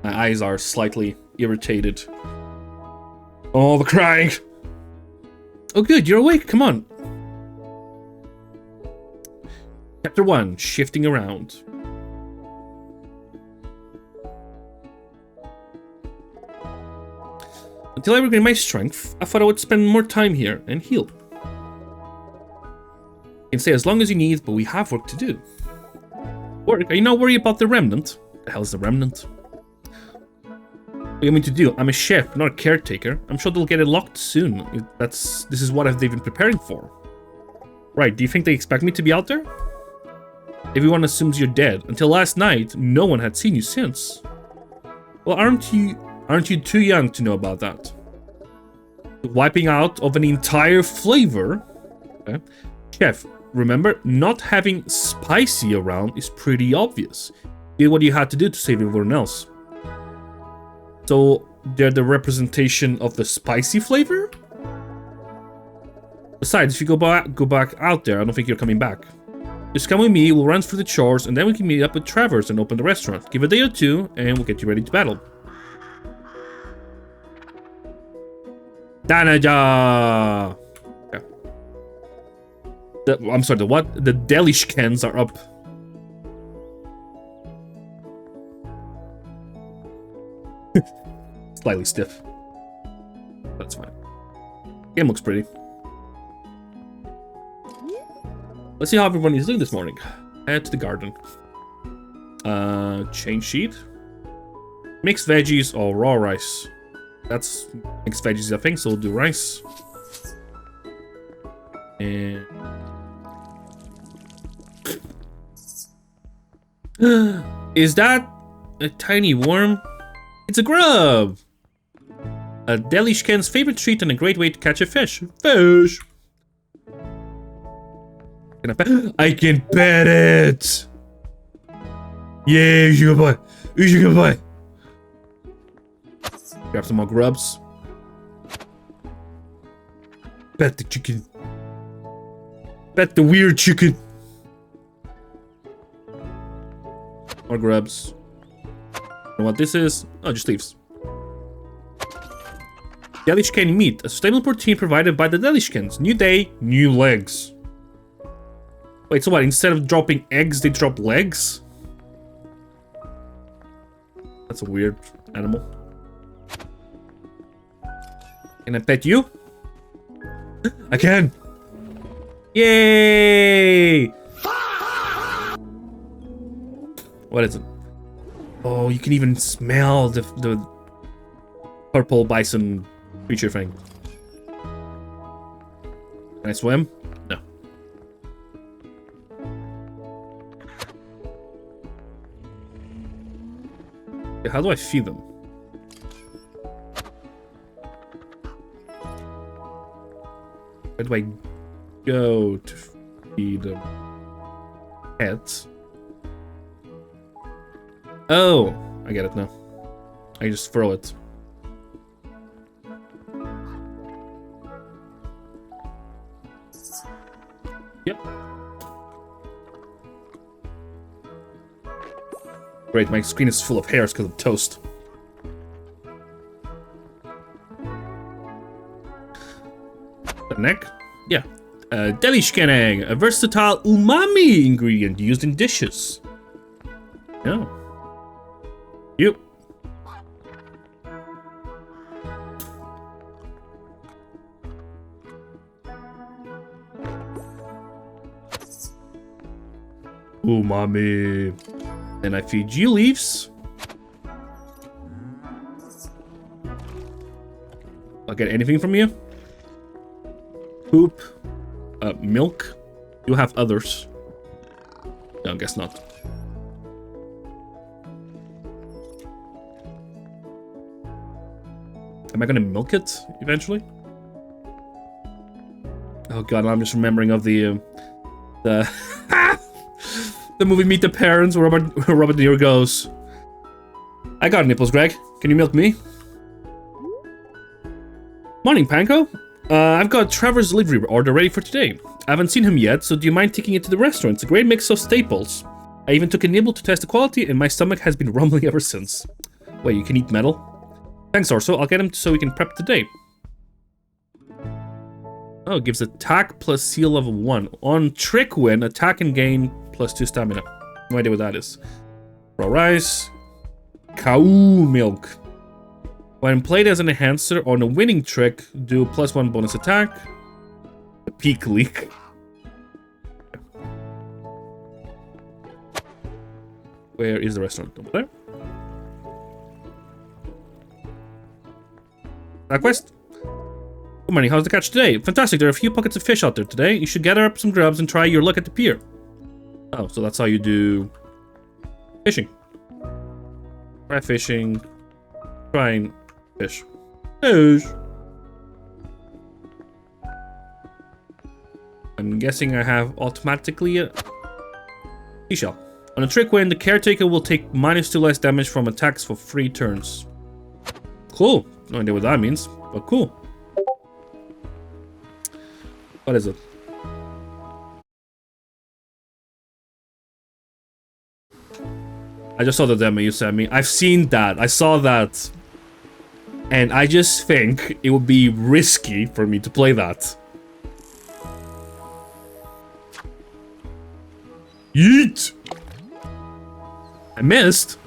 My eyes are slightly irritated. Oh, the crying! Oh good, you're awake, come on. Chapter 1, Shifting Around. Until I regain my strength, I thought I would spend more time here and heal. You can stay as long as you need, but we have work to do. Work? Are you not worried about the remnant? The hell is the remnant? What do you mean to do? I'm a chef, not a caretaker. I'm sure they'll get it locked soon. This is what they've been preparing for. Right, do you think they expect me to be out there? Everyone assumes you're dead. Until last night, no one had seen you since. Well, aren't you too young to know about that? The wiping out of an entire flavor? Okay. Chef, remember, not having spicy around is pretty obvious. You did what you had to do to save everyone else. So, they're the representation of the spicy flavor? Besides, if you go back out there, I don't think you're coming back. Just come with me, we'll run through the chores, and then we can meet up with Travers and open the restaurant. Give it a day or two, and we'll get you ready to battle. Danaja! Okay. I'm sorry, the what? The delish cans are up. Slightly stiff. That's fine. Game looks pretty. Let's see how everyone is doing this morning. Head to the garden. Change sheet. Mixed veggies or raw rice. That's mixed veggies, I think, so we'll do rice. And... Is that a tiny worm? It's a grub! A Delishken's favorite treat and a great way to catch a fish. Fish! Can I pet? I can pet it! Yeah, you should go buy. You should go buy. Grab some more grubs. Pet the chicken. Pet the weird chicken. More grubs. You know what this is? Oh, just leaves. Delishken meat, a stable protein provided by the Delishkens. New day, new legs. Wait, so what? Instead of dropping eggs, they drop legs? That's a weird animal. Can I pet you? I can! Yay! What is it? Oh, you can even smell the purple bison creature thing. Can I swim? No. Okay, how do I feed them? Where do I go to feed them? Pets? Oh, I get it now. I just throw it. Yep. Great, my screen is full of hairs because of toast. The neck? Yeah. Delishken egg, a versatile umami ingredient used in dishes. Yeah. Yep. Umami. Then I feed you leaves. I'll get anything from you. Poop. Milk. You have others. No, I guess not. Am I gonna milk it eventually? Oh god, I'm just remembering of the the movie Meet the Parents where Robert De Niro goes, I got nipples, Greg. Can you milk me? Morning, Panko. I've got Trevor's delivery order ready for today. I haven't seen him yet, so do you mind taking it to the restaurant? It's a great mix of staples. I even took a nibble to test the quality, and my stomach has been rumbling ever since. Wait, you can eat metal? Thanks, Orso. I'll get him so we can prep today. Oh, it gives attack plus seal level 1. On trick win, attack and gain plus 2 stamina. No idea what that is. Raw rice. Cow milk. When played as an enhancer on a winning trick, do +1 bonus attack. A peak leak. Where is the restaurant? Over there. That quest? Good morning, how's the catch today? Fantastic, there are a few pockets of fish out there today. You should gather up some grubs and try your luck at the pier. Oh, so that's how you do fishing. Try fishing. Try and fish. Fish. I'm guessing I have automatically a seashell. On a trick win, the caretaker will take -2 less damage from attacks for 3 turns. Cool. No idea what that means, but cool. What is it? I just saw the demo you sent me. I've seen that. I saw that. And I just think it would be risky for me to play that. Yeet! I missed.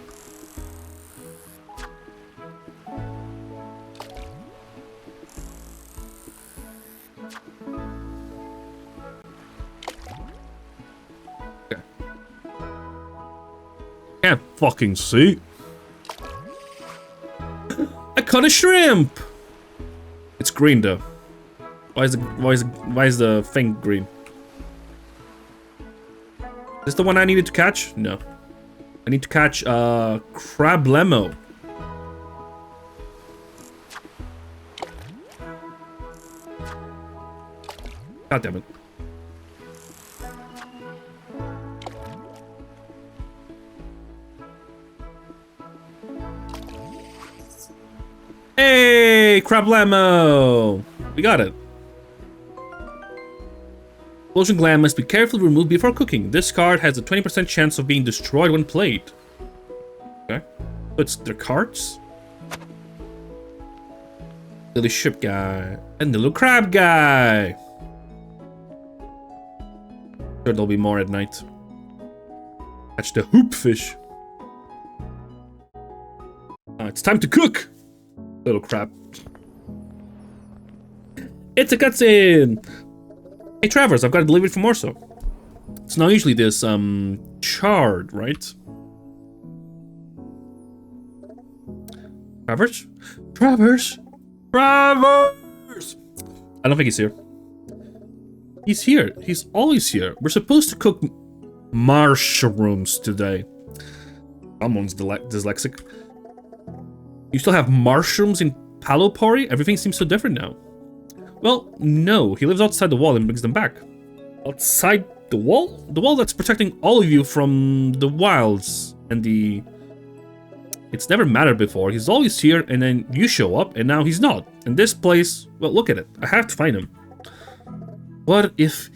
Okay. Can't fucking see. I caught a shrimp. It's green though. Why is the thing green? Is this the one I needed to catch? No. I need to catch crab lemo. God damn it. Hey, crab lemo! We got it. Explosion gland must be carefully removed before cooking. This card has a 20% chance of being destroyed when played. Okay. So it's their cards? Little ship guy. And the little crab guy. Sure, there'll be more at night. Catch the hoopfish. It's time to cook! Little crab. It's a cutscene! Hey Travers, I've got a delivery from Orso. It's not usually this, chard, right? Travers? Travers? Travers! I don't think he's here. He's here. He's always here. We're supposed to cook mushrooms today. Someone's dyslexic. You still have mushrooms in Palopori? Everything seems so different now. Well, no. He lives outside the wall and brings them back. Outside the wall? The wall that's protecting all of you from the wilds and the... It's never mattered before. He's always here and then you show up and now he's not. And this place... Well, look at it. I have to find him. What if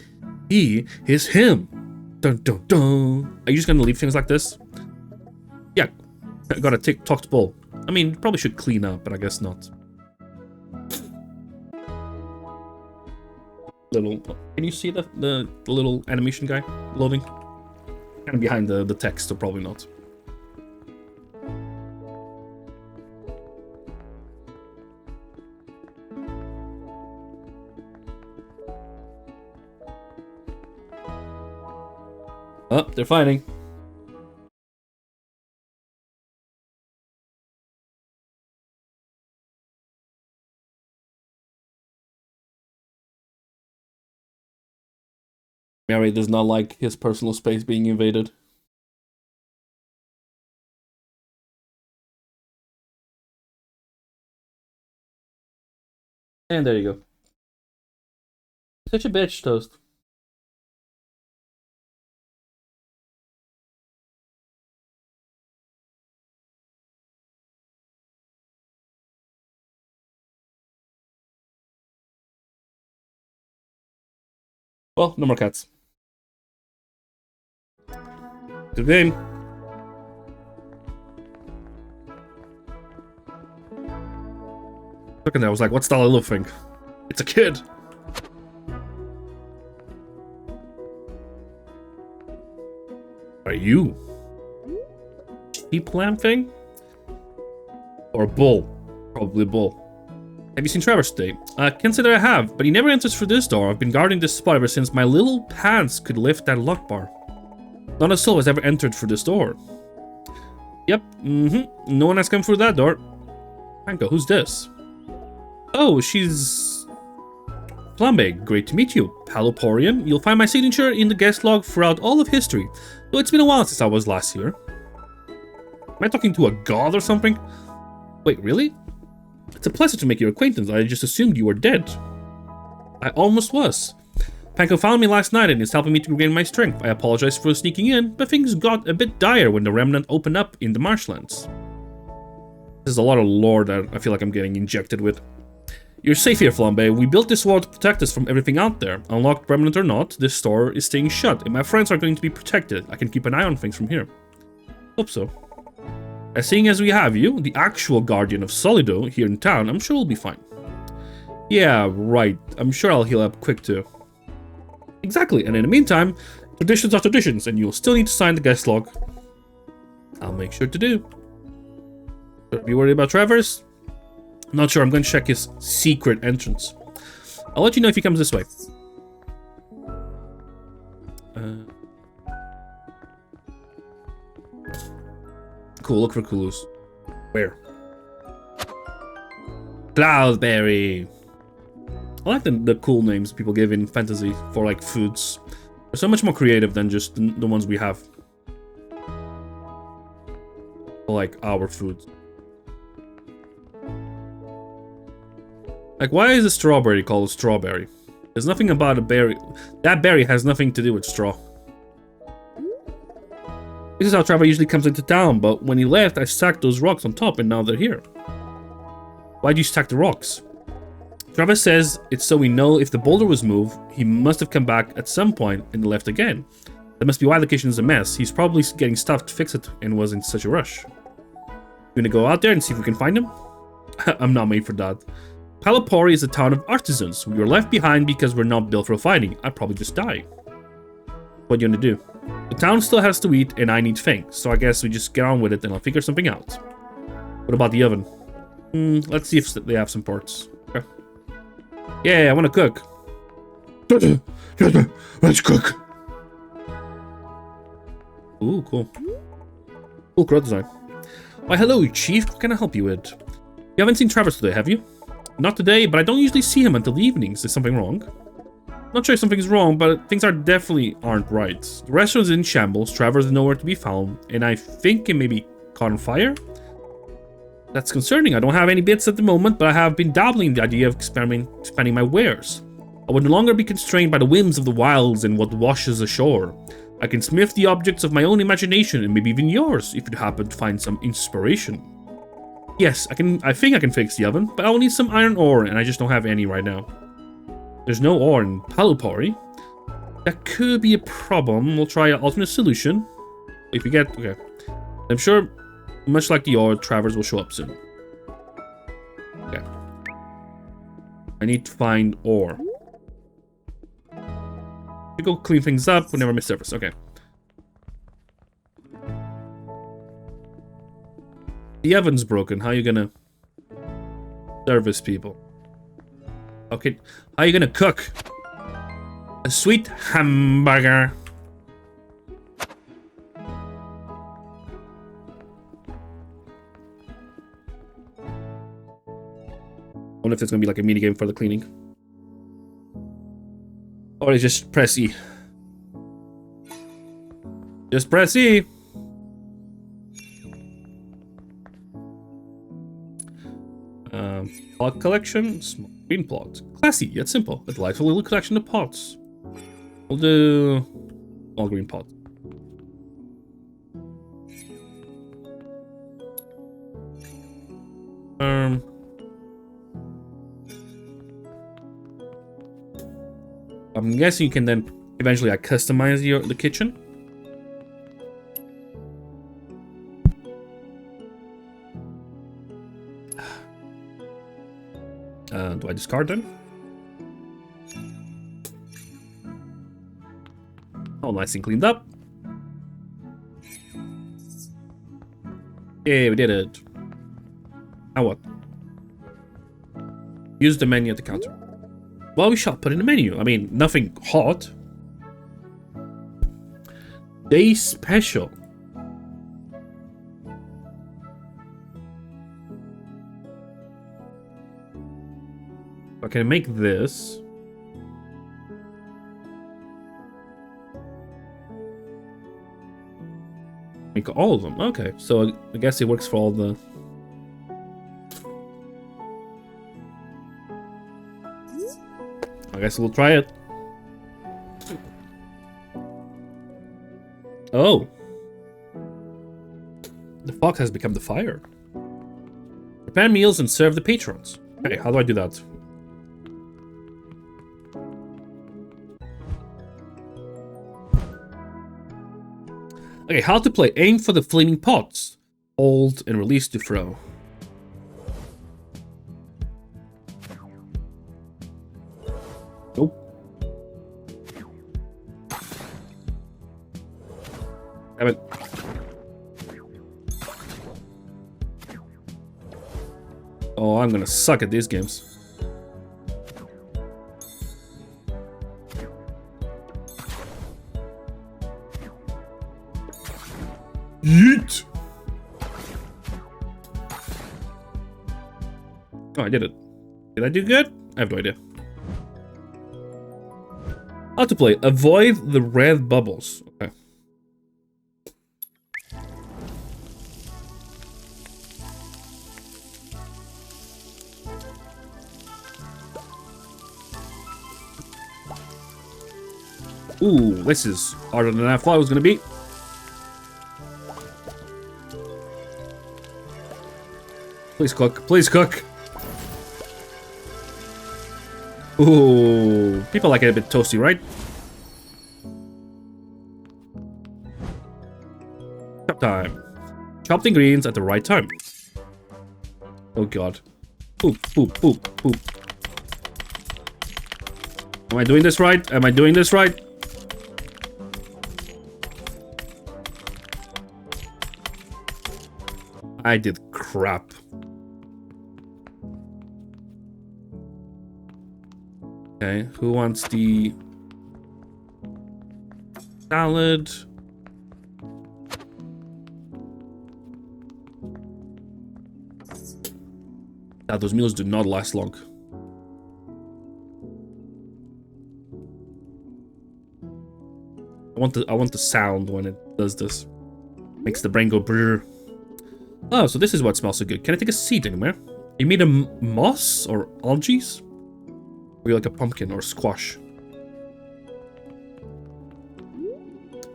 he is him? Dun dun dun. Are you just gonna leave things like this? Yeah. I gotta talk to Bull. I mean, probably should clean up, but I guess not. Little, can you see the little animation guy loading? Kind of behind the text, so probably not. Oh, they're fighting. Mary does not like his personal space being invaded. And there you go. Such a bitch, Toast. Well, no more cats. Good game. Look at that, I was like, what's that little thing? It's a kid! Are you? Sheep lamb thing? Or a bull? Probably a bull. Have you seen Travis today? Can't say that I have, but he never enters through this door. I've been guarding this spot ever since my little pants could lift that lock bar. Not a soul has ever entered through this door. Yep, no one has come through that door. Panko, who's this? Oh, she's... Flambe, great to meet you. Paloporian, you'll find my signature in the guest log throughout all of history, though it's been a while since I was last here. Am I talking to a god or something? Wait, really? It's a pleasure to make your acquaintance. I just assumed you were dead. I almost was. Panko found me last night and is helping me to regain my strength. I apologize for sneaking in, but things got a bit dire when the remnant opened up in the marshlands. There's a lot of lore that I feel like I'm getting injected with. You're safe here, Flambe. We built this wall to protect us from everything out there. Unlocked remnant or not, this store is staying shut, and my friends are going to be protected. I can keep an eye on things from here. Hope so. As seeing as we have you, the actual guardian of Solido, here in town, I'm sure we'll be fine. Yeah, right. I'm sure I'll heal up quick too. Exactly, and in the meantime, traditions are traditions, and you'll still need to sign the guest log. I'll make sure to do. Are you worried about Travers? Not sure, I'm going to check his secret entrance. I'll let you know if he comes this way. Cool, look for clues. Where? Cloudberry! I like the cool names people give in fantasy for, like, foods. They're so much more creative than just the ones we have. Like, our foods. Like, why is a strawberry called a strawberry? There's nothing about a berry. That berry has nothing to do with straw. This is how Trevor usually comes into town, but when he left, I stacked those rocks on top and now they're here. Why'd you stack the rocks? Travis says it's so we know if the boulder was moved, he must have come back at some point and left again. That must be why the kitchen is a mess. He's probably getting stuff to fix it and was in such a rush. You gonna go out there and see if we can find him? I'm not made for that. Palapori is a town of artisans. We were left behind because we're not built for fighting. I'd probably just die. What are you gonna do? The town still has to eat and I need things, so I guess we just get on with it and I'll figure something out. What about the oven? Let's see if they have some parts. Okay. Yeah, I want to cook. Let's cook. Ooh, cool. Cool crowd design. Why, hello, Chief. What can I help you with? You haven't seen Travis today, have you? Not today, but I don't usually see him until the evenings. Is something wrong? Not sure if something's wrong, but things definitely aren't right. The restaurant's in shambles, Travers is nowhere to be found, and I think it may be caught on fire? That's concerning. I don't have any bits at the moment, but I have been dabbling in the idea of expanding my wares. I would no longer be constrained by the whims of the wilds and what washes ashore. I can smith the objects of my own imagination, and maybe even yours, if you happen to find some inspiration. Yes, I think I can fix the oven, but I'll need some iron ore, and I just don't have any right now. There's no ore in Palupari. That could be a problem. We'll try an alternate solution. If we get... Okay. I'm sure, much like the ore, Travers will show up soon. Okay. I need to find ore. We go clean things up. We never miss service. Okay. The oven's broken. How are you gonna service people? Okay. How are you gonna cook? A sweet hamburger. I wonder if there's gonna be like a mini game for the cleaning. Or is just press E. Just press E. Pot collection, small green plot. Classy yet simple. A delightful little collection of pots. We'll do small green pot. I'm guessing you can then eventually customize the kitchen. Do I discard them? Oh, nice and cleaned up. Yeah, we did it. Now what? Use the menu at the counter. Well, we shall put in the menu. I mean, nothing hot. Day special. I can make this. Make all of them. Okay, so I guess it works for all the... I guess we'll try it. Oh. The fox has become the fire. Prepare meals and serve the patrons. Okay, how do I do that? Okay, how to play. Aim for the flaming pots. Hold and release to throw. Nope. Damn it. Oh, I'm gonna suck at these games. Yeet! Oh, I did it. Did I do good? I have no idea. How to play. Avoid the red bubbles. Okay. Ooh, this is harder than I thought it was going to be. Please cook. Please cook. Ooh, people like it a bit toasty, right? Chop time. Chop the ingredients at the right time. Oh god. Poop, poop, poop, poop. Am I doing this right? Am I doing this right? I did crap. Okay, who wants the salad? Yeah, those meals do not last long. I want the sound when it does this. Makes the brain go brrr. Oh, so this is what smells so good. Can I take a seat anywhere? You made a moss or algae? Or you like a pumpkin or squash?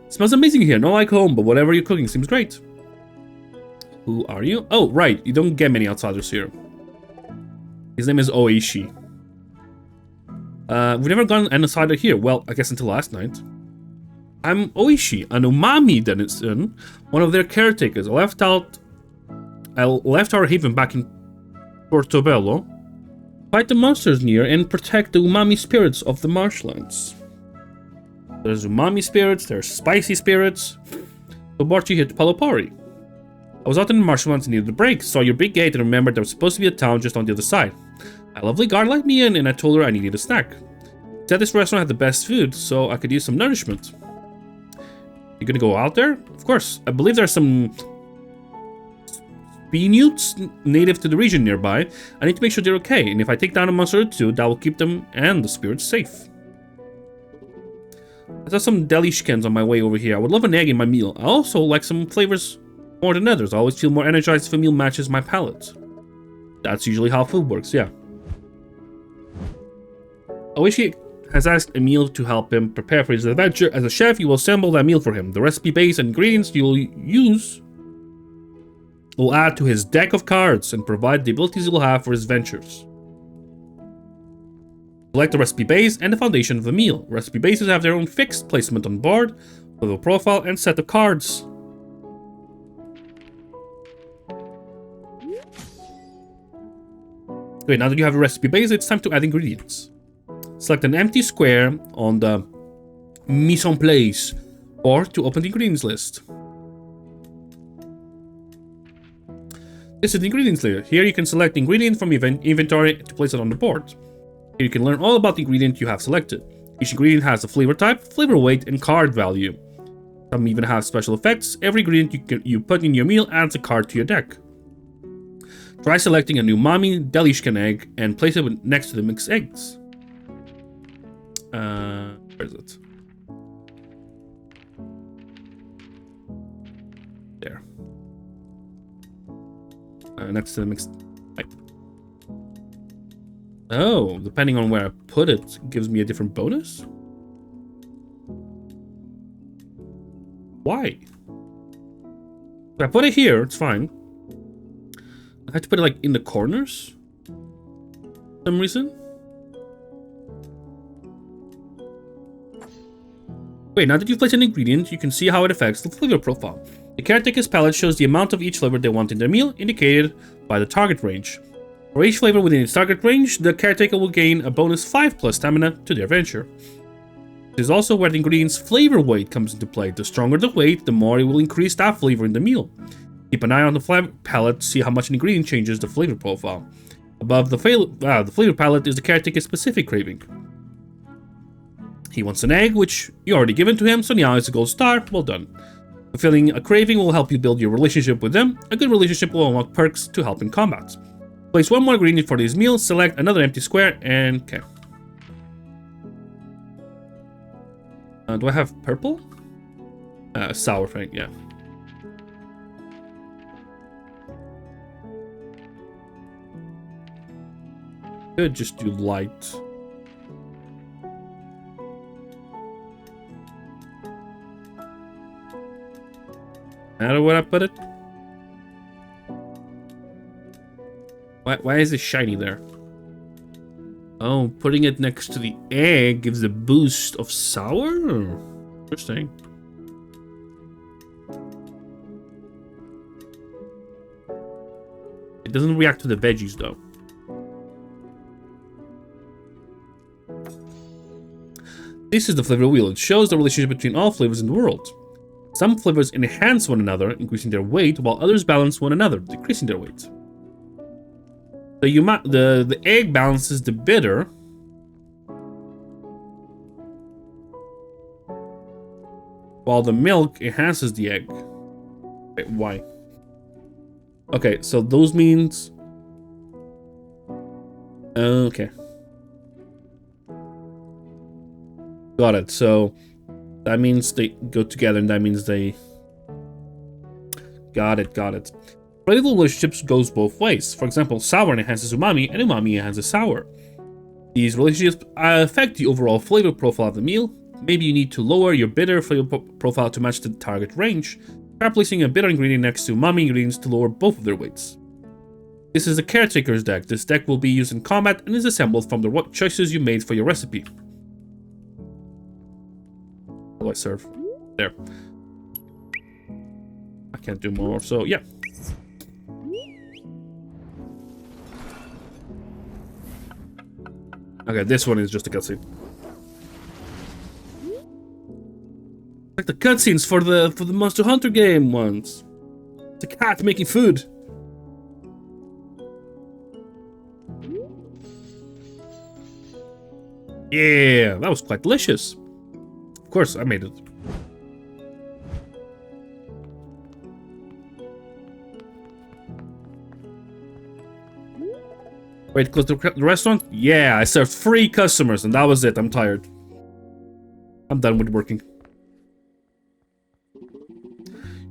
It smells amazing here. Not like home, but whatever you're cooking seems great. Who are you? Oh, right. You don't get many outsiders here. His name is Oishi. We've never gotten an outsider here. Well, I guess until last night. I'm Oishi, an umami denizen, one of their caretakers. I left our haven back in Portobello. Fight the monsters near and protect the umami spirits of the marshlands. There's umami spirits, there's spicy spirits. So brought you here to Palopari. I was out in the marshlands and needed a break, saw your big gate and remembered there was supposed to be a town just on the other side. A lovely guard let me in and I told her I needed a snack. She said this restaurant had the best food, so I could use some nourishment. You gonna go out there? Of course. I believe there's some Newts native to the region nearby. I need to make sure they're okay, and if I take down a monster or two, that will keep them and the spirits safe. I saw some delishkins on my way over here. I would love an egg in my meal. I also like some flavors more than others. I always feel more energized if a meal matches my palate. That's usually how food works, yeah. Oishi has asked Emil to help him prepare for his adventure. As a chef, you will assemble that meal for him. The recipe base and ingredients you will use will add to his deck of cards and provide the abilities he will have for his ventures. Select the recipe base and the foundation of the meal. Recipe bases have their own fixed placement on board, with a profile and set of cards. Okay, now that you have a recipe base, it's time to add ingredients. Select an empty square on the mise en place or to open the ingredients list. This is the ingredients layer. Here you can select the ingredient from your inventory to place it on the board. Here you can learn all about the ingredient you have selected. Each ingredient has a flavor type, flavor weight, and card value. Some even have special effects. Every ingredient you put in your meal adds a card to your deck. Try selecting a new umami delicious egg and place it next to the mixed eggs. Where is it? There. Next to the mixed egg. Oh, depending on where I put it, it gives me a different bonus? Why? If I put it here, it's fine. I have to put it like in the corners for some reason. Wait, now that you've placed an ingredient, you can see how it affects the flavor profile. The caretaker's palette shows the amount of each flavor they want in their meal, indicated by the target range. For each flavor within its target range, the caretaker will gain a bonus 5+ stamina to their venture. This is also where the ingredient's flavor weight comes into play. The stronger the weight, the more it will increase that flavor in the meal. Keep an eye on the flavor palette to see how much an ingredient changes the flavor profile. Above the flavor palette is the caretaker's specific craving. He wants an egg, which you already given to him, so now it's a gold star. Well done. Fulfilling a craving will help you build your relationship with them. A good relationship will unlock perks to help in combat. Place one more ingredient for this meal, select another empty square, and okay. Do I have purple? Sour thing, yeah. Could just do light. Matter where I put it? Why is it shiny there? Oh, putting it next to the egg gives a boost of sour? Interesting. It doesn't react to the veggies though. This is the flavor wheel. It shows the relationship between all flavors in the world. Some flavors enhance one another, increasing their weight, while others balance one another, decreasing their weight. The egg balances the bitter, while the milk enhances the egg. Wait, why? Okay, so those means... Okay. Got it. So that means they go together, and that means they... Got it, got it. Flavor relationships goes both ways. For example, sour enhances umami, and umami enhances sour. These relationships affect the overall flavor profile of the meal. Maybe you need to lower your bitter flavor profile to match the target range. Try placing a bitter ingredient next to umami ingredients to lower both of their weights. This is the Caretaker's deck. This deck will be used in combat and is assembled from the choices you made for your recipe. How do I serve? There. I can't do more, so yeah. Okay, this one is just a cutscene. Like the cutscenes for the Monster Hunter game ones. It's a cat making food. Yeah, that was quite delicious. Of course, I made it. Wait, close the restaurant? Yeah, I served 3 customers and that was it. I'm tired. I'm done with working.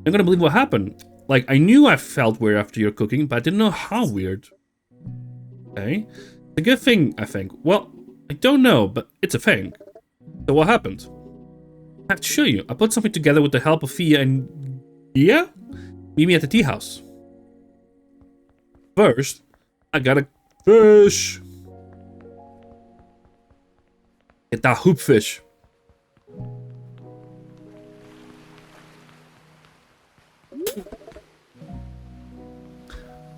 I'm gonna believe what happened. Like, I knew I felt weird after your cooking, but I didn't know how weird. Okay. It's a good thing, I think. Well, I don't know, but it's a thing. So what happened? I have to show you. I put something together with the help of Fia and... Yeah? Meet me at the tea house. First, I gotta fish. Get that hoop fish.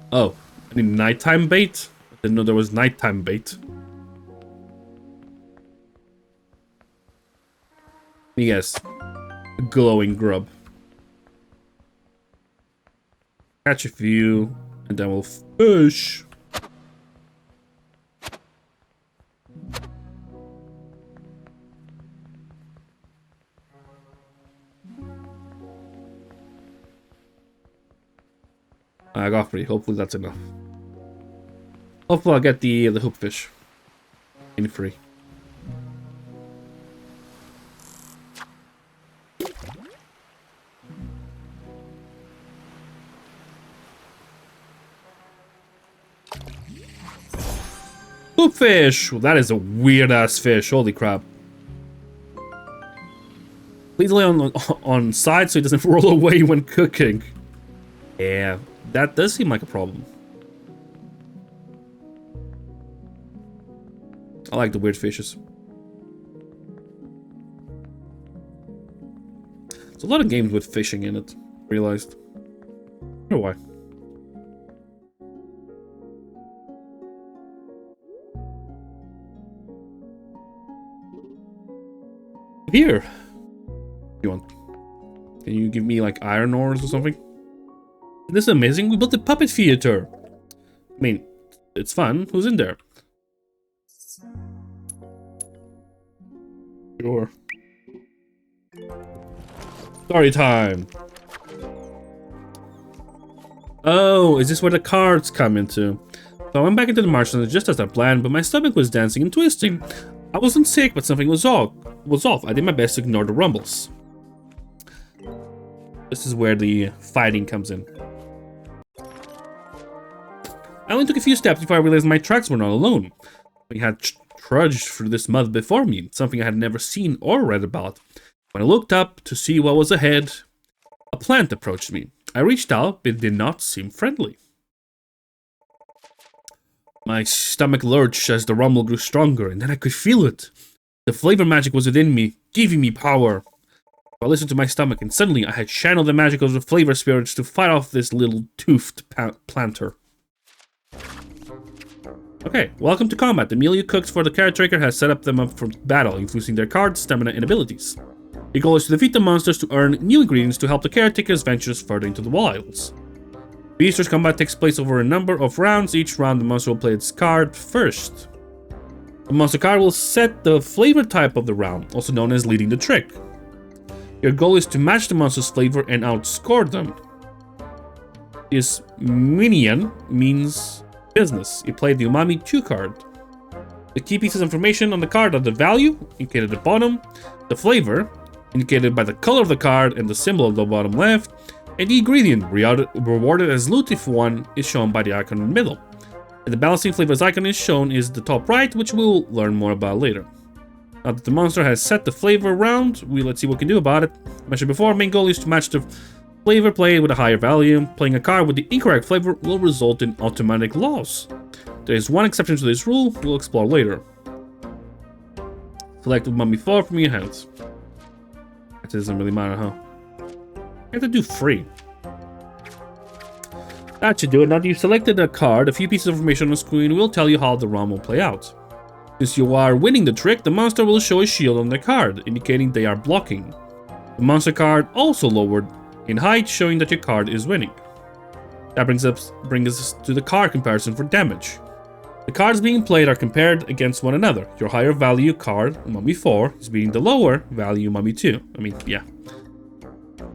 Oh, I need nighttime bait? Didn't know there was nighttime bait. Yes. Glowing grub. Catch a few, and then we'll fish. I got 3. Hopefully that's enough. Hopefully I'll get the hoopfish. In free. Hoopfish! Well, that is a weird-ass fish. Holy crap. Please lay on side so it doesn't roll away when cooking. Yeah, that does seem like a problem. I like the weird fishes. There's a lot of games with fishing in it, realized. I don't know why. Here. You want? Can you give me like iron ores or something? This is amazing. We built a puppet theater. I mean, it's fun. Who's in there? Sure. Story time. Oh, is this where the cards come into? So I went back into the marshlands just as I planned, but my stomach was dancing and twisting. I wasn't sick, but something was off. I did my best to ignore the rumbles. This is where the fighting comes in. I only took a few steps before I realized my tracks were not alone. We had trudged through this mud before me, something I had never seen or read about. When I looked up to see what was ahead, a plant approached me. I reached out, but it did not seem friendly. My stomach lurched as the rumble grew stronger, and then I could feel it. The flavor magic was within me, giving me power. I listened to my stomach, and suddenly I had channeled the magic of the flavor spirits to fight off this little toothed planter. Okay, welcome to combat. The meal you cooked for the caretaker has set them up for battle, infusing their cards, stamina, and abilities. Your goal is to defeat the monsters to earn new ingredients to help the caretaker's ventures further into the wilds. BEASTRO's combat takes place over a number of rounds. Each round, the monster will play its card first. The monster card will set the flavor type of the round, also known as leading the trick. Your goal is to match the monster's flavor and outscore them. This minion means business. You play the Umami 2 card. The key pieces of information on the card are the value, indicated at the bottom, the flavor, indicated by the color of the card and the symbol at the bottom left, and the ingredient, rewarded as loot if one, is shown by the icon in the middle. And the balancing flavors icon is shown is the top right, which we'll learn more about later. Now that the monster has set the flavor round, let's see what we can do about it. I mentioned before, main goal is to match the flavor played with a higher value. Playing a card with the incorrect flavor will result in automatic loss. There is one exception to this rule, we'll explore later. Select Umami 4 from your hands. It doesn't really matter, huh? I have to do 3. That should do it. Now that you've selected a card, a few pieces of information on the screen will tell you how the round will play out. Since you are winning the trick, the monster will show a shield on their card, indicating they are blocking. The monster card also lowered in height, showing that your card is winning. That brings us to the card comparison for damage. The cards being played are compared against one another. Your higher value card, Umami 4, is beating the lower value Umami 2. I mean, yeah.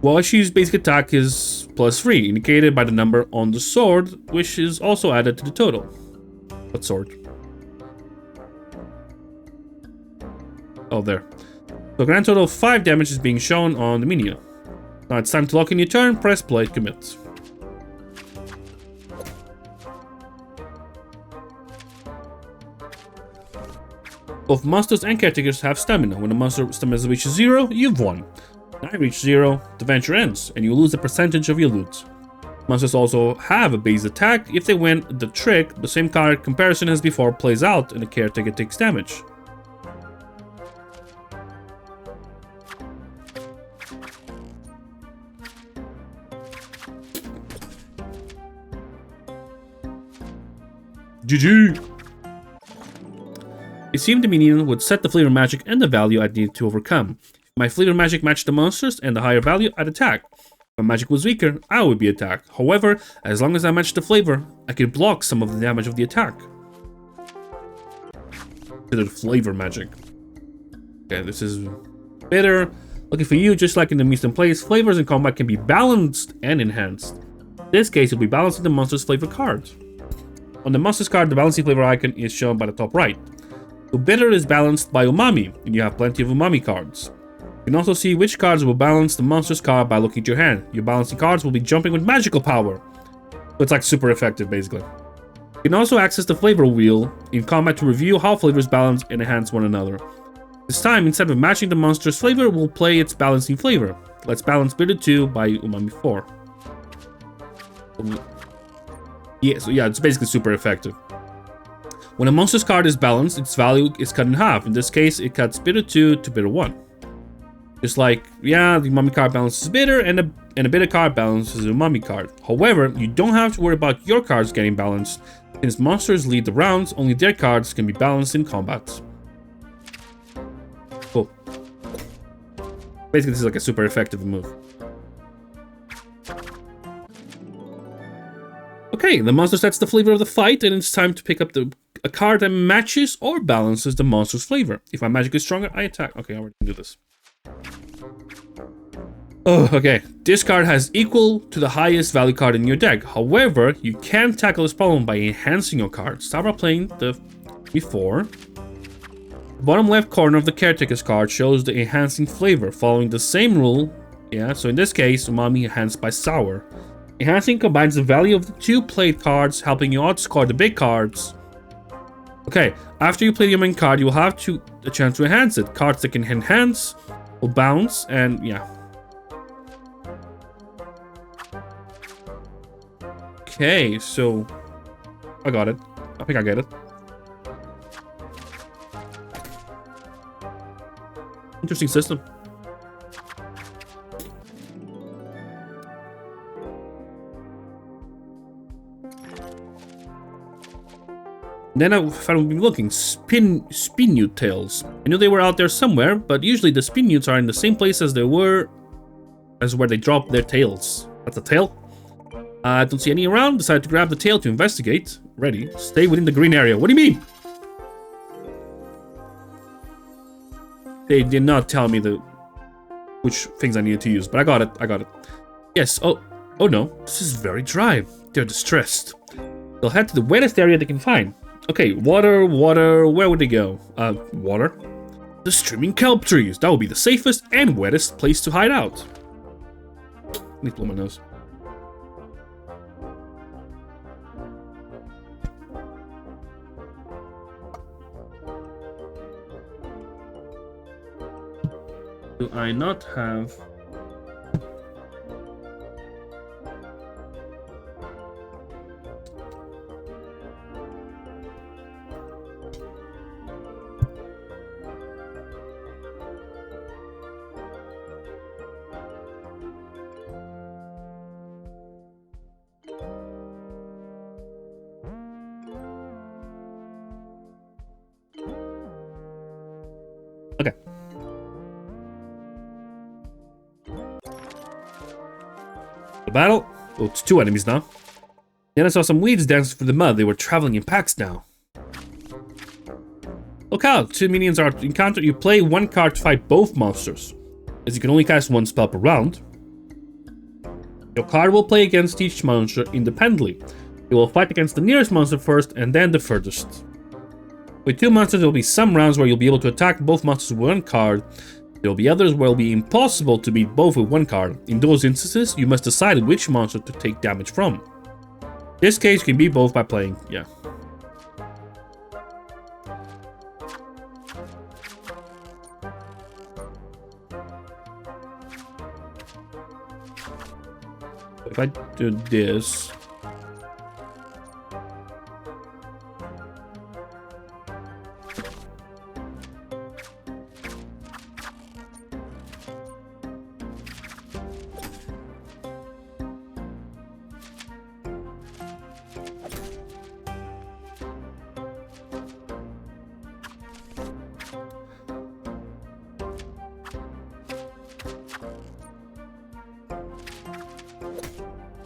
Washi's basic attack is +3, indicated by the number on the sword, which is also added to the total. What sword? Oh, there. So a grand total of 5 damage is being shown on the menu. Now it's time to lock in your turn, press play, commit. Both monsters and caretakers have stamina. When the monster stamina reaches 0, you've won. Now you reach 0, the venture ends, and you lose a percentage of your loot. Monsters also have a base attack. If they win the trick, the same card comparison as before plays out, and the caretaker takes damage. GG! It seemed the minion would set the flavor magic and the value I'd need to overcome. If my flavor magic matched the monsters and the higher value, I'd attack. If my magic was weaker, I would be attacked. However, as long as I matched the flavor, I could block some of the damage of the attack. Considered flavor magic. Okay, this is bitter. Lucky for you, just like in the Mise en Place, flavors in combat can be balanced and enhanced. In this case, you'll be balancing the monster's flavor card. On the monster's card, the balancing flavor icon is shown by the top right. So bitter is balanced by umami, and you have plenty of umami cards. You can also see which cards will balance the monster's card by looking at your hand. Your balancing cards will be jumping with magical power. So it's like super effective, basically. You can also access the flavor wheel in combat to review how flavors balance and enhance one another. This time, instead of matching the monster's flavor, we'll play its balancing flavor. Let's balance bitter 2 by umami 4. Yeah, so yeah, it's basically super effective. When a monster's card is balanced, its value is cut in half. In this case, it cuts bitter 2 to bitter 1. Just like, yeah, the umami card balances bitter, and a bitter card balances the umami card. However, you don't have to worry about your cards getting balanced. Since monsters lead the rounds, only their cards can be balanced in combat. Cool. Basically, this is like a super effective move. Okay, the monster sets the flavor of the fight, and it's time to pick up a card that matches or balances the monster's flavor. If my magic is stronger, I attack. Okay, I already do this. Oh, okay. This card has equal to the highest value card in your deck. However, you can tackle this problem by enhancing your card. Start by playing the before. The bottom left corner of the Caretaker's card shows the enhancing flavor, following the same rule. Yeah, so in this case, umami enhanced by sour. Enhancing combines the value of the 2 played cards, helping you outscore the big cards. Okay, after you play your main card, you will have a chance to enhance it. Cards that can enhance will bounce, and yeah. Okay, so I got it. I think I get it. Interesting system. Then I found looking, Spinute tails. I knew they were out there somewhere, but usually the Spinutes are in the same place as where they drop their tails. That's a tail. I don't see any around. Decided to grab the tail to investigate. Ready. Stay within the green area. What do you mean? They did not tell me which things I needed to use, but I got it. I got it. Yes. Oh no. This is very dry. They're distressed. They'll head to the wettest area they can find. Okay, water. Where would they go? Water? The streaming kelp trees. That would be the safest and wettest place to hide out. Let me blow my nose. Do I not have... Okay. The battle? Oh, it's 2 enemies now. Then I saw some weeds dancing through the mud. They were traveling in packs now. Look out! 2 minions are encountered. You play 1 card to fight both monsters, as you can only cast 1 spell per round. Your card will play against each monster independently. You will fight against the nearest monster first, and then the furthest. With 2 monsters, there will be some rounds where you'll be able to attack both monsters with 1 card. There will be others where it will be impossible to beat both with 1 card. In those instances, you must decide which monster to take damage from. In this case, you can beat both by playing, yeah. If I do this...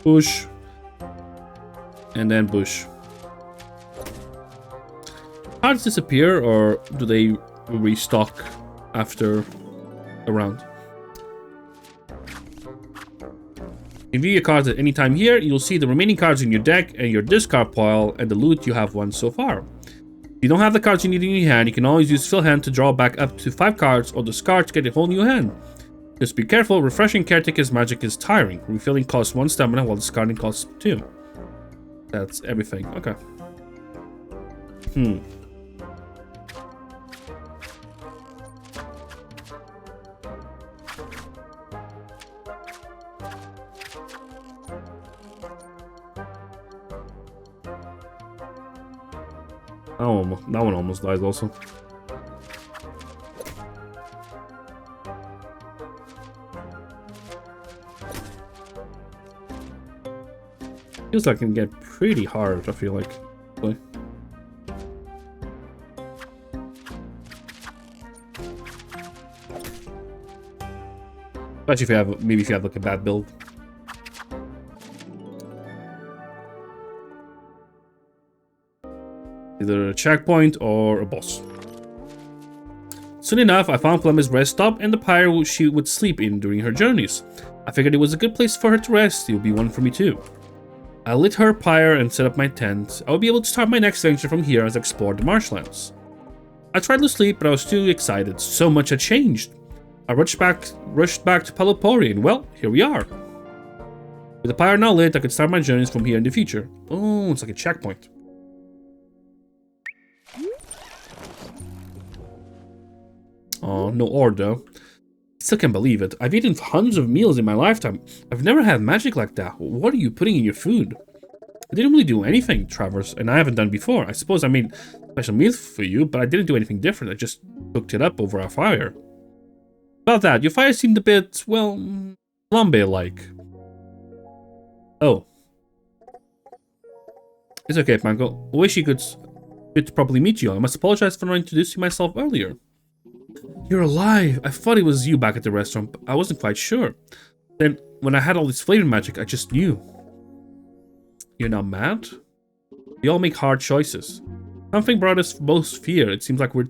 Push. And then push. Cards disappear, or do they restock after a round? You view your cards at any time here, you'll see the remaining cards in your deck and your discard pile and the loot you have won so far. If you don't have the cards you need in your hand, you can always use fill hand to draw back up to 5 cards or discard to get a whole new hand. Just be careful, refreshing Caretaker's magic is tiring. Refilling costs 1 stamina while discarding costs 2. That's everything. Okay. Oh, that one almost dies also. Feels like it can get pretty hard, I feel like. Play. Especially if you have, maybe if you have like a bad build. Either a checkpoint or a boss. Soon enough, I found Flemma's rest stop and the pyre she would sleep in during her journeys. I figured it was a good place for her to rest. It would be one for me too. I lit her pyre and set up my tent. I would be able to start my next venture from here as I explored the marshlands. I tried to sleep, but I was too excited. So much had changed. I rushed back to Palopori, and well, here we are. With the pyre now lit, I could start my journeys from here in the future. Oh, it's like a checkpoint. Oh, no ore though. Still can't believe it. I've eaten hundreds of meals in my lifetime. I've never had magic like that. What are you putting in your food? I didn't really do anything, Travers, and I haven't done before. I suppose I made special meals for you, but I didn't do anything different. I just cooked it up over our fire. About that, your fire seemed a bit, well, flambe-like. Oh. It's okay, Panko. I wish you could properly meet you. I must apologize for not introducing myself earlier. You're alive! I thought it was you back at the restaurant, but I wasn't quite sure. Then, when I had all this flavor magic, I just knew. You're not mad? We all make hard choices. Something brought us both fear. It seems like we're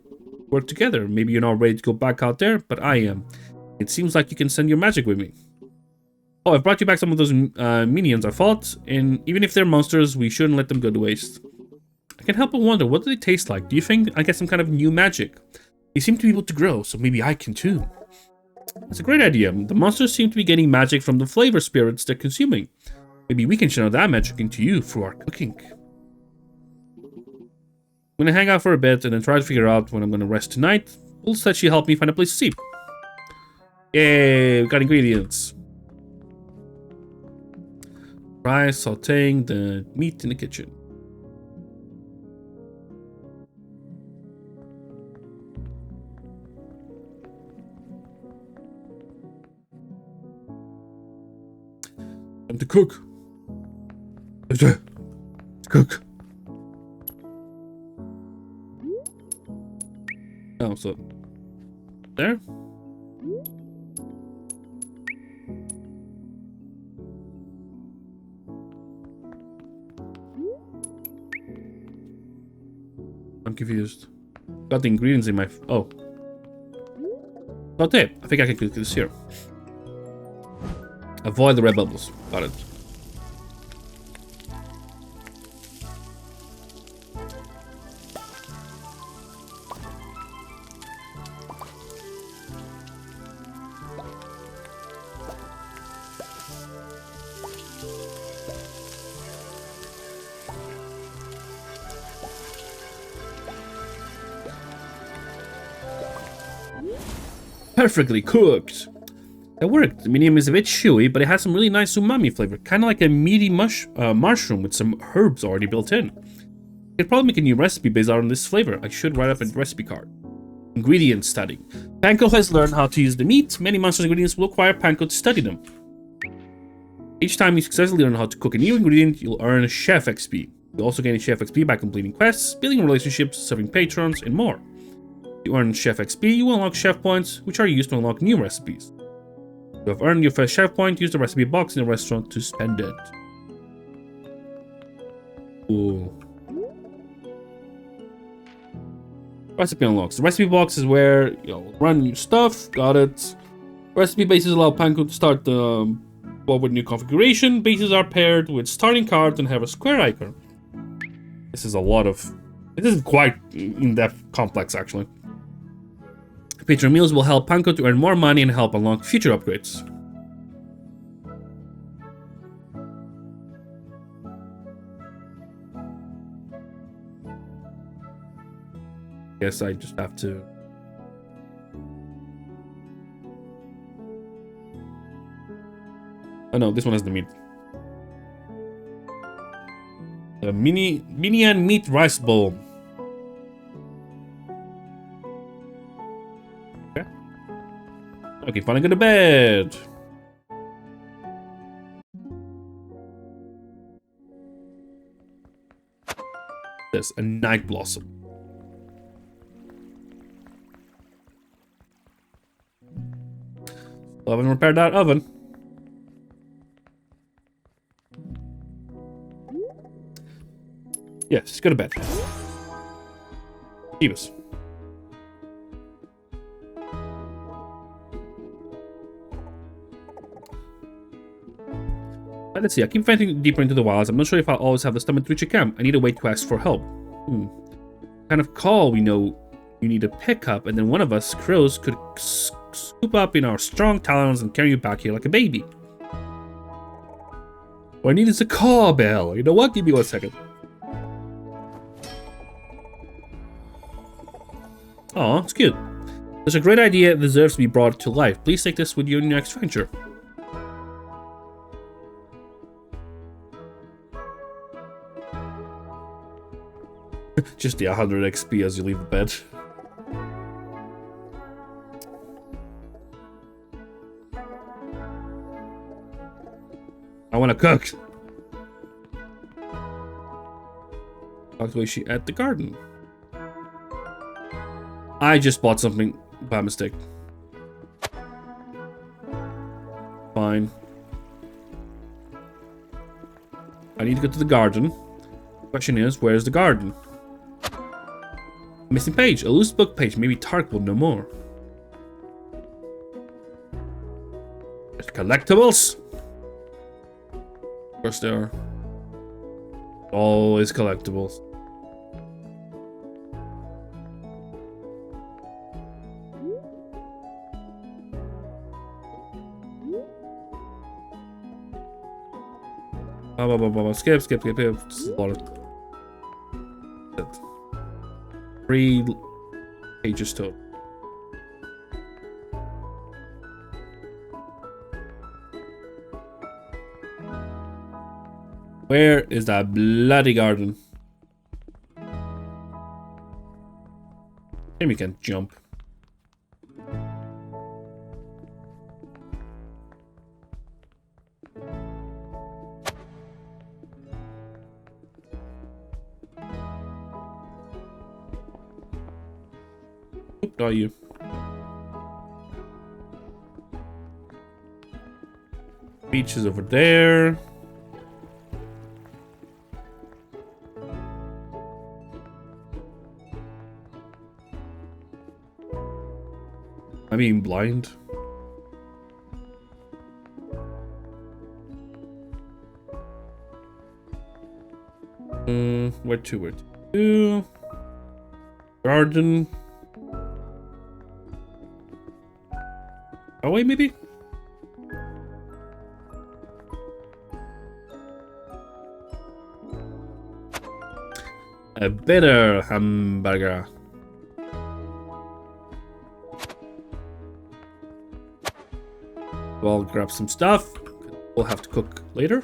work together. Maybe you're not ready to go back out there, but I am. It seems like you can send your magic with me. Oh, I've brought you back some of those minions I fought, and even if they're monsters, we shouldn't let them go to waste. I can't help but wonder, what do they taste like? Do you think I get some kind of new magic? They seem to be able to grow, so maybe I can too. It's a great idea. The monsters seem to be getting magic from the flavor spirits they're consuming. Maybe we can channel that magic into you through our cooking. I'm gonna hang out for a bit and then try to figure out when I'm gonna rest tonight. Bull said she helped me find a place to sleep. Yay, we got ingredients. Try sauteing the meat in the kitchen. Time to cook. Let's cook. Oh, so there. I'm confused. Got the ingredients in my. Oh. Saute. I think I can cook this here. Avoid the red bubbles. Got it. Perfectly cooked. That worked. The medium is a bit chewy, but it has some really nice umami flavor, kind of like a meaty mushroom with some herbs already built in. I could probably make a new recipe based on this flavor. I should write up a recipe card. Ingredient study. Panko has learned how to use the meat. Many monsters' ingredients will require Panko to study them. Each time you successfully learn how to cook a new ingredient, you'll earn Chef XP. You'll also gain Chef XP by completing quests, building relationships, serving patrons, and more. If you earn Chef XP, you will unlock Chef Points, which are used to unlock new recipes. You have earned your first Chef Point, use the recipe box in the restaurant to spend it. Recipe unlocks. The recipe box is where run new stuff. Got it. Recipe bases allow Panko to start the with new configuration. Bases are paired with starting cards and have a square icon. This is a lot of. This is quite in-depth, complex actually. Patron meals will help Panko to earn more money and help unlock future upgrades. Guess I just have to. Oh no, this one has the meat. The mini and meat rice bowl. Okay. Okay, finally go to bed. There's a night blossom. I haven't repaired that oven. Yes, go to bed. Jeebus. Let's see, I keep venturing deeper into the wilds. I'm not sure if I'll always have the stomach to reach a camp. I need a way to ask for help. Kind of call we know you need to pick up, and then one of us, crows, could scoop up in our strong talons and carry you back here like a baby. What I need is a call bell. You know what? Give me 1 second. Oh, it's cute. There's a great idea that deserves to be brought to life. Please take this with you in your next venture. Just the 100 XP as you leave the bed. I want to cook. Talk to she at the garden. I just bought something by mistake. Fine. I need to go to the garden. Question is, where's the garden? Missing page. A loose book page. Maybe Tark will know more. There's collectibles. Of course there are. Always collectibles. Skip. Just a lot of 3 pages total. Where is that bloody garden? Maybe we can jump. Are you? Beach is over there. I'm being blind. Where to? Garden. Oh wait, maybe? A better hamburger. We'll grab some stuff. We'll have to cook later.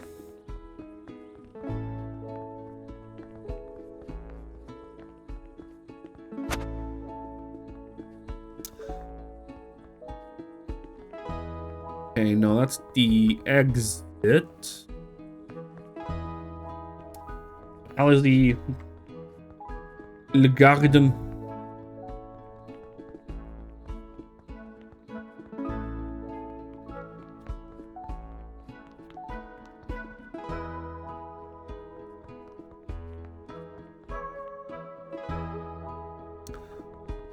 Okay, no, that's the exit. How is the garden?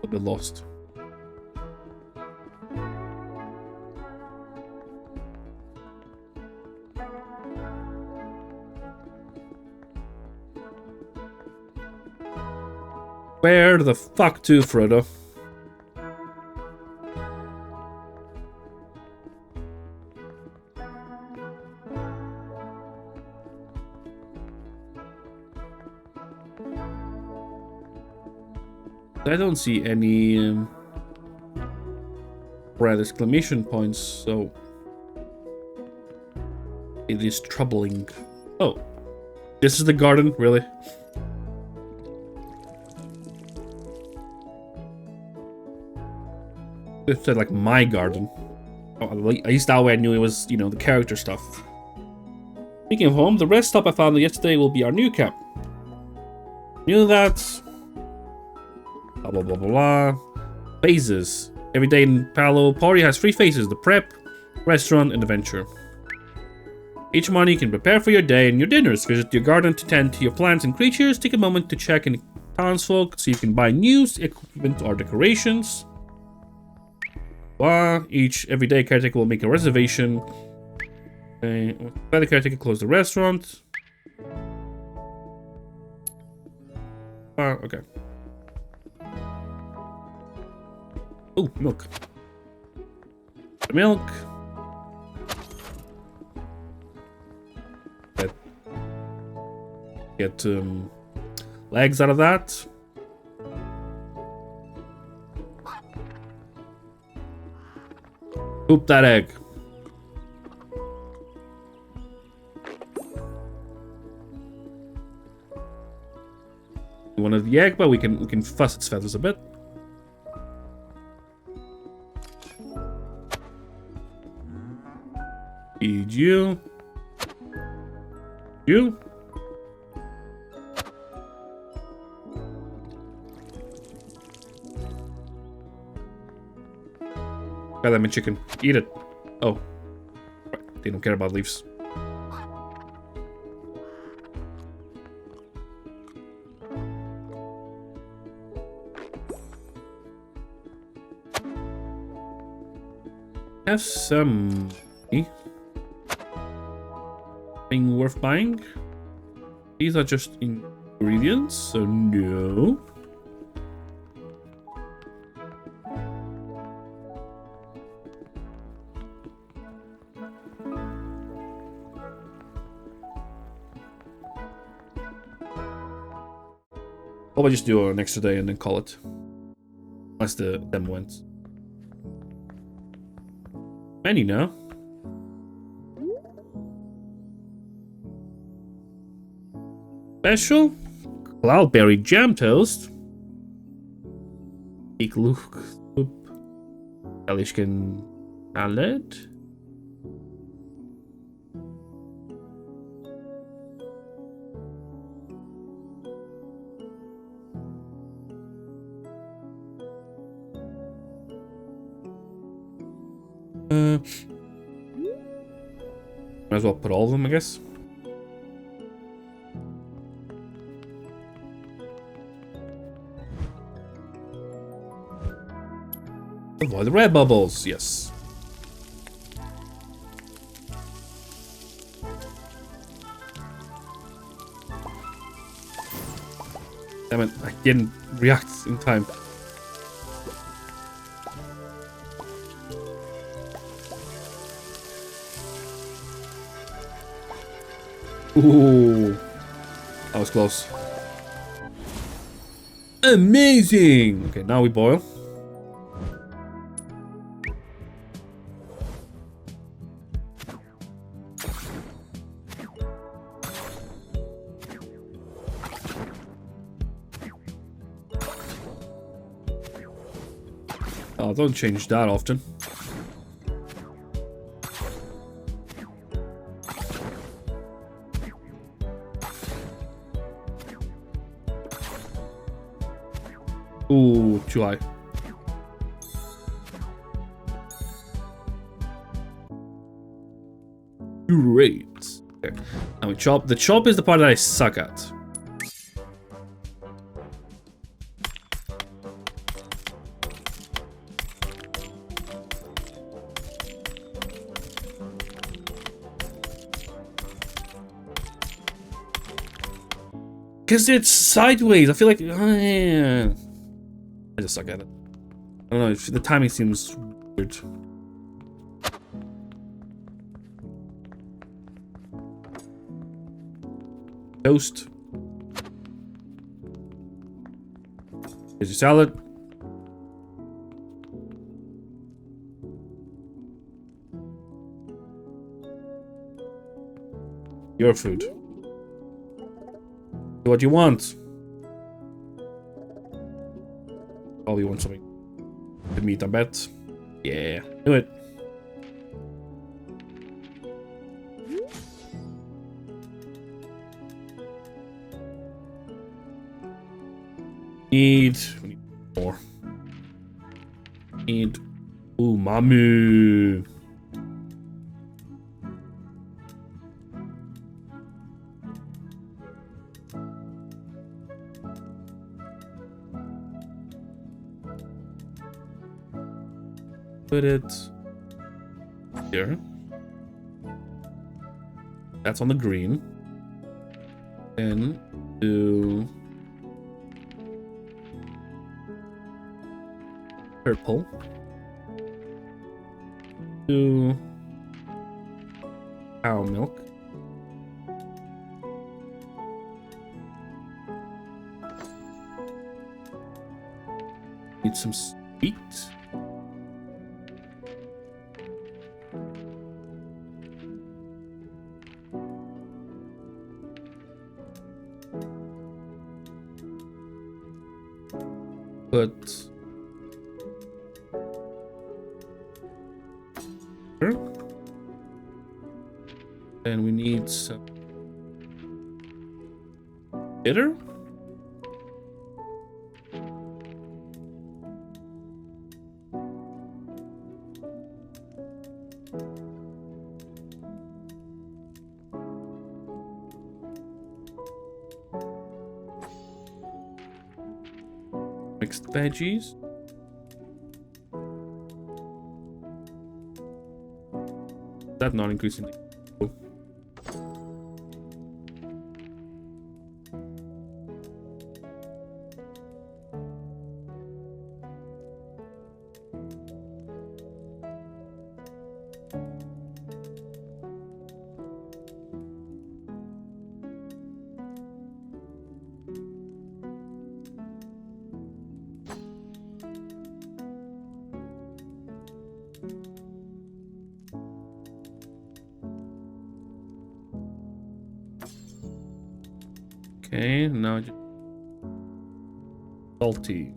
bit lost. Where the fuck to, Frodo? I don't see any red exclamation points, so it is troubling. Oh, this is the garden, really? It said like my garden. Oh, at least that way I knew it was, you know, the character stuff. Speaking of home, the rest stop I found yesterday will be our new camp. Knew that. Blah blah blah blah blah. Phases. Every day in Palo Party has 3 phases: the prep, restaurant, and adventure. Each morning you can prepare for your day and your dinners. Visit your garden to tend to your plants and creatures. Take a moment to check in townsfolk so you can buy news, equipment, or decorations. Every day caretaker will make a reservation. Okay. The caretaker close the restaurant. Okay. Oh, milk. The milk. Get legs out of that. Poop that egg. We wanted the egg, but we can fuss its feathers a bit. Feed you. You. Got that, my chicken. Eat it. Oh. Right. They don't care about leaves. Have some money. Thing worth buying. These are just ingredients, so no. Or I just do an extra day and then call it. Unless the demo went. Menu now. Special cloudberry jam toast. Igloo soup. Kalishkin salad. Might as well put all of them, I guess. Avoid the red bubbles, yes. Damn it, I didn't react in time. Ooh, that was close. Amazing! Okay, now we boil. Oh, don't change that often. Ooh, too high. Great. Okay. Now we chop. The chop is the part that I suck at. Because it's sideways. I feel like... yeah. I just suck at it. I don't know. The timing seems weird. Toast. Here's your salad. Your food. Do what you want. Oh, you want something? The meat, I bet. Yeah, do it. We need more. Need umami. Put it here. That's on the green. Then do purple. Do cow milk. Need some sweet. Put and we need some bitter. Mixed veggies. That not increasingly. Okay, now just salty.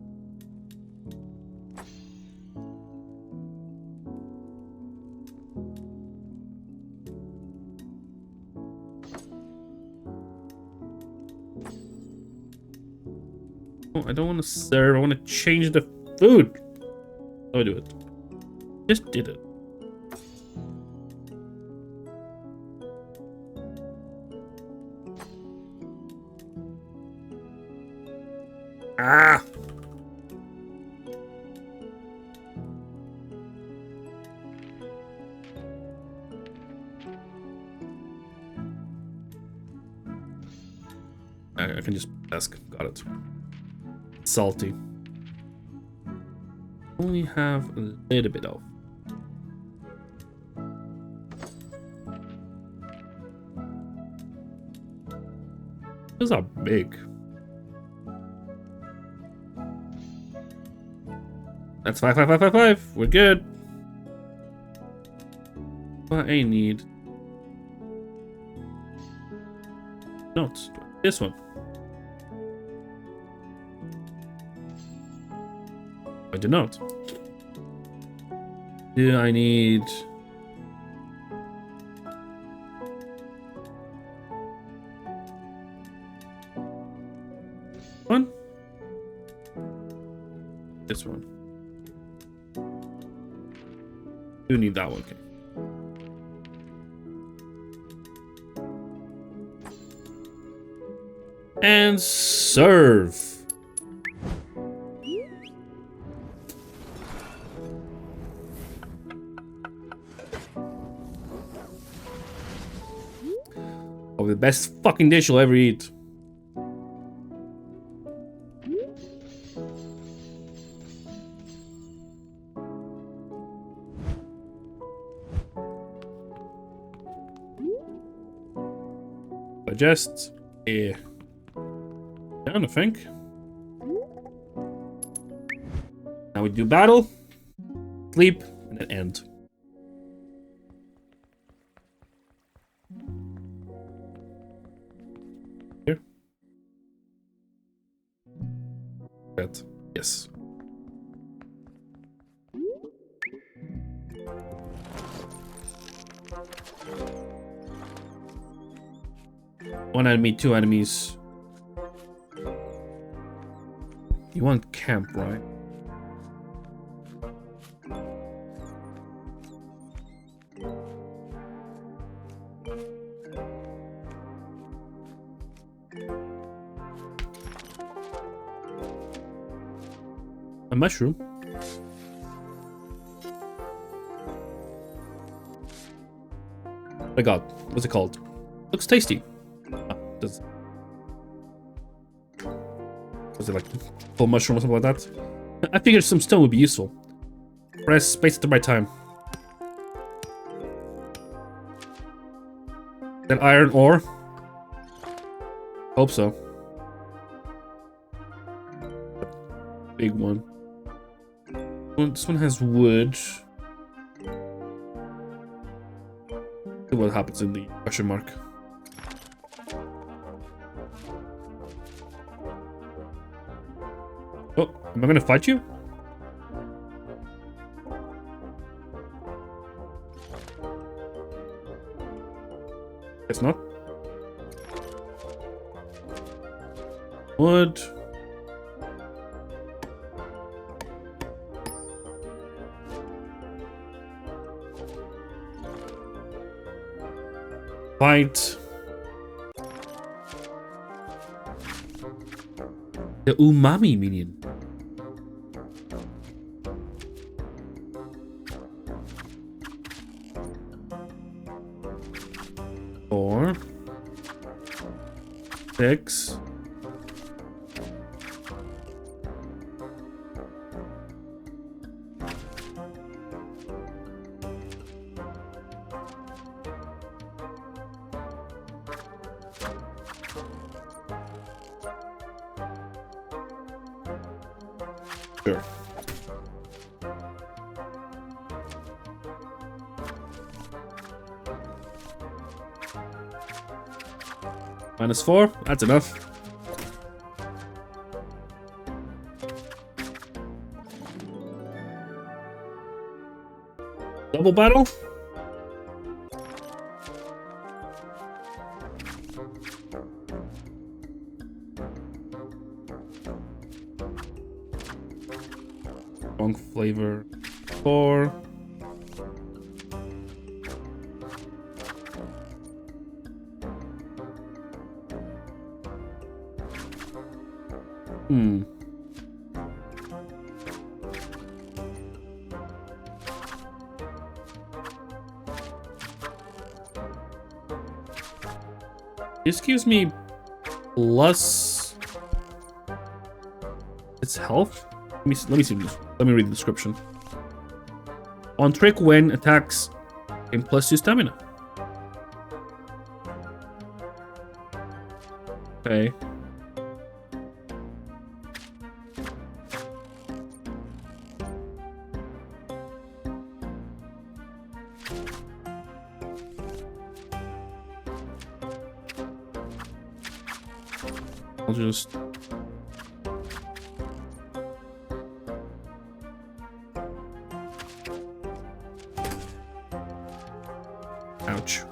Oh, I don't want to serve. I want to change the food. How do I do it? Just did it. Ah! I can just ask. Got it. Salty. Only have a little bit of. Those are big. That's 5, 5, 5, 5, 5. We're good. What I need. Not this one. I do not. Do I need? One. This one. Do need that one. Okay. And serve. Oh, the best fucking dish you'll ever eat. Digest. Yeah. Down, I think. Now we do battle, sleep, and then end. Here. That. Yes. One enemy, two enemies. You want camp, right? A mushroom. Oh my god, what's it called? Looks tasty. Was it like full mushroom or something like that? I figured some stone would be useful. Press space at the right time. That iron ore? Hope so. Big one. This one has wood. See what happens in the question mark. Oh, am I gonna fight you? Guess not. Wood. Fight. The umami minion. Four. 6. Sure. -4, that's enough. Double battle? Strong flavor 4. This gives me plus its health. Let me see. Let me read the description. On trick when attacks gain +2 stamina. Okay. I'll just... Ouch.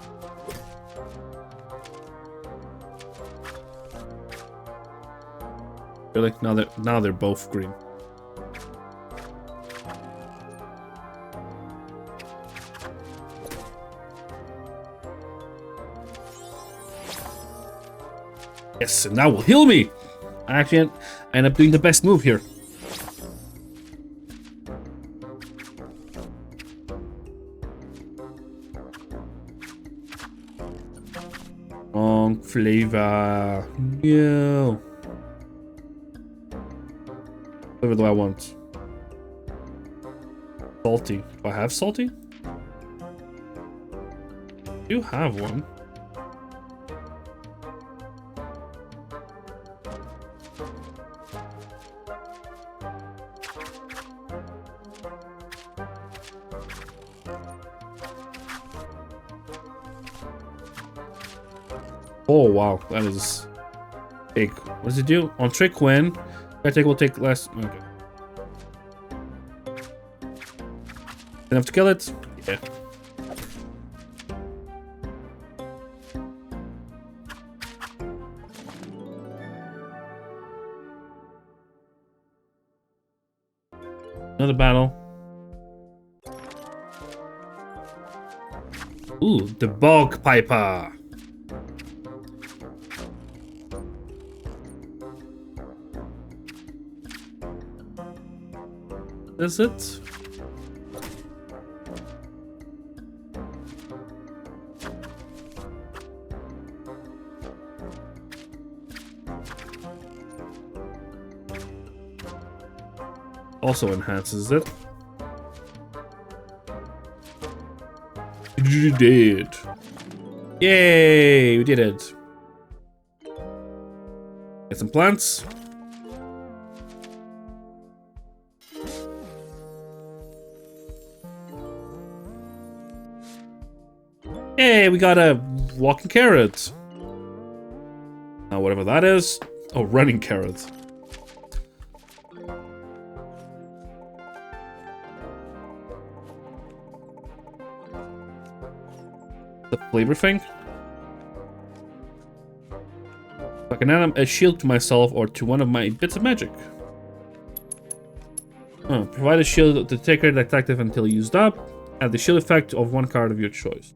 Really? Now they're both green. Yes, and that will heal me! I actually end up doing the best move here. Wrong flavor. No. What flavor do I want? Salty. Do I have salty? I do have one. Oh, wow. That is big. What does it do? On trick when caretaker will take less. Okay. Enough to kill it? Yeah. Another battle. Ooh, the bog piper. Is it? Also enhances it. You did. Yay, we did it. Get some plants. Hey, we got a walking carrot. Now, whatever that is. Oh, running carrot. The flavor thing. I can add a shield to myself or to one of my bits of magic. Provide a shield to take it active until used up. Add the shield effect of one card of your choice.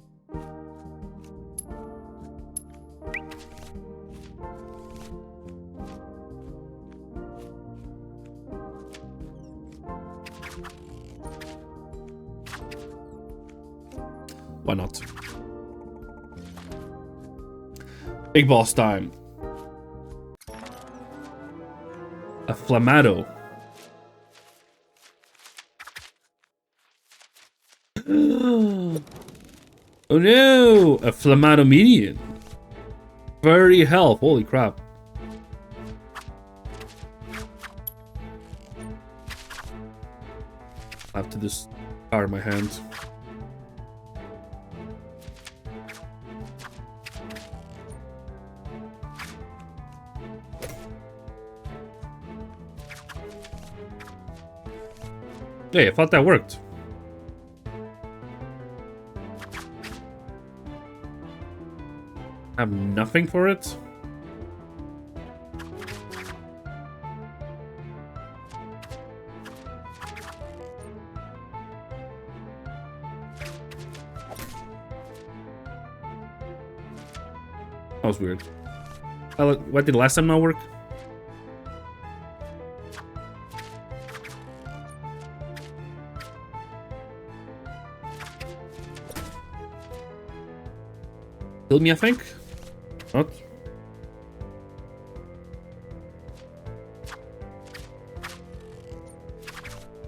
Why not? Big boss time. A Flamado. Oh no! A Flamado Median. Very health. Holy crap. I have to discard my hand. Hey, I thought that worked. I have nothing for it? That was weird. What did last time not work? Killed me, I think? Not?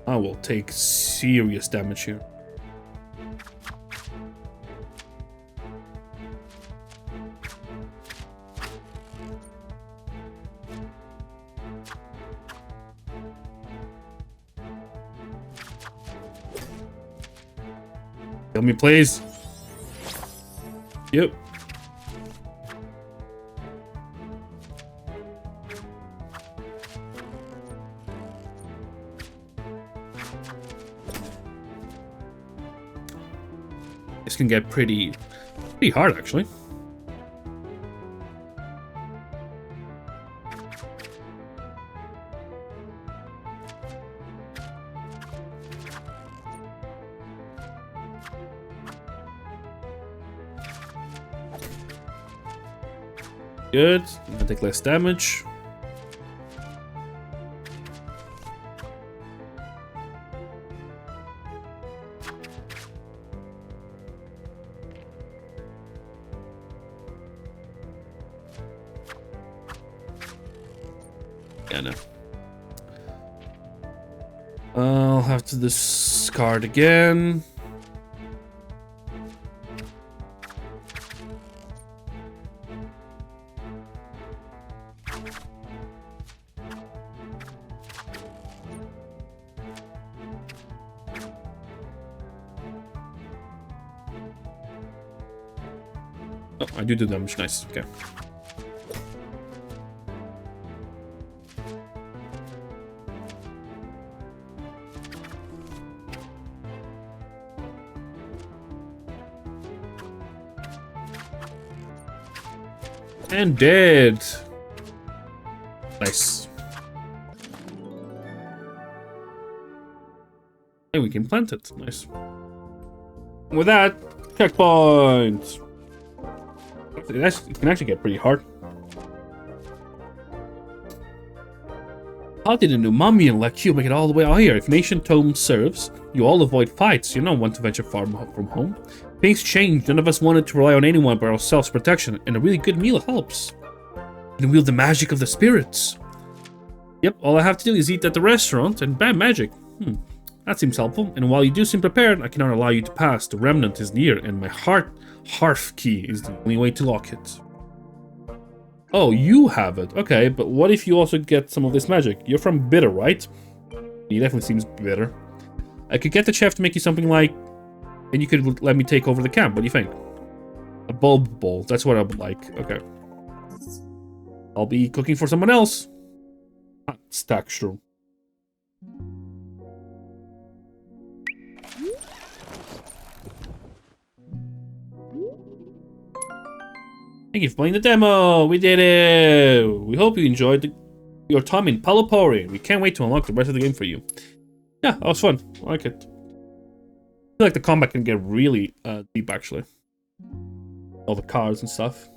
I will take serious damage here. Kill me, please. Yep. This can get pretty hard, actually. Good. I'm gonna take less damage. Yeah, no. I'll have to discard again. Oh, I do damage. Nice. Okay. And dead. Nice. And we can plant it. Nice. With that, checkpoint. It can actually get pretty hard. How did a Numamian like you make it all the way out here? If Nation Tome serves, you all avoid fights. You don't want to venture far from home. Things change. None of us wanted to rely on anyone but our self-protection, and a really good meal helps. You can wield the magic of the spirits. Yep, all I have to do is eat at the restaurant, and bam, magic. That seems helpful. And while you do seem prepared, I cannot allow you to pass. The remnant is near, and my hearth key is the only way to lock it. Oh, you have it. Okay, but what if you also get some of this magic? You're from Bitter, right? He definitely seems bitter. I could get the chef to make you something like... And you could let me take over the camp. What do you think? A bulb bowl. That's what I would like. Okay. I'll be cooking for someone else. Stack shroom. Thank you for playing the demo. We did it. We hope you enjoyed your time in Palopori. We can't wait to unlock the rest of the game for you. Yeah, that was fun. I like it. I feel like the combat can get really deep, actually. All the cards and stuff.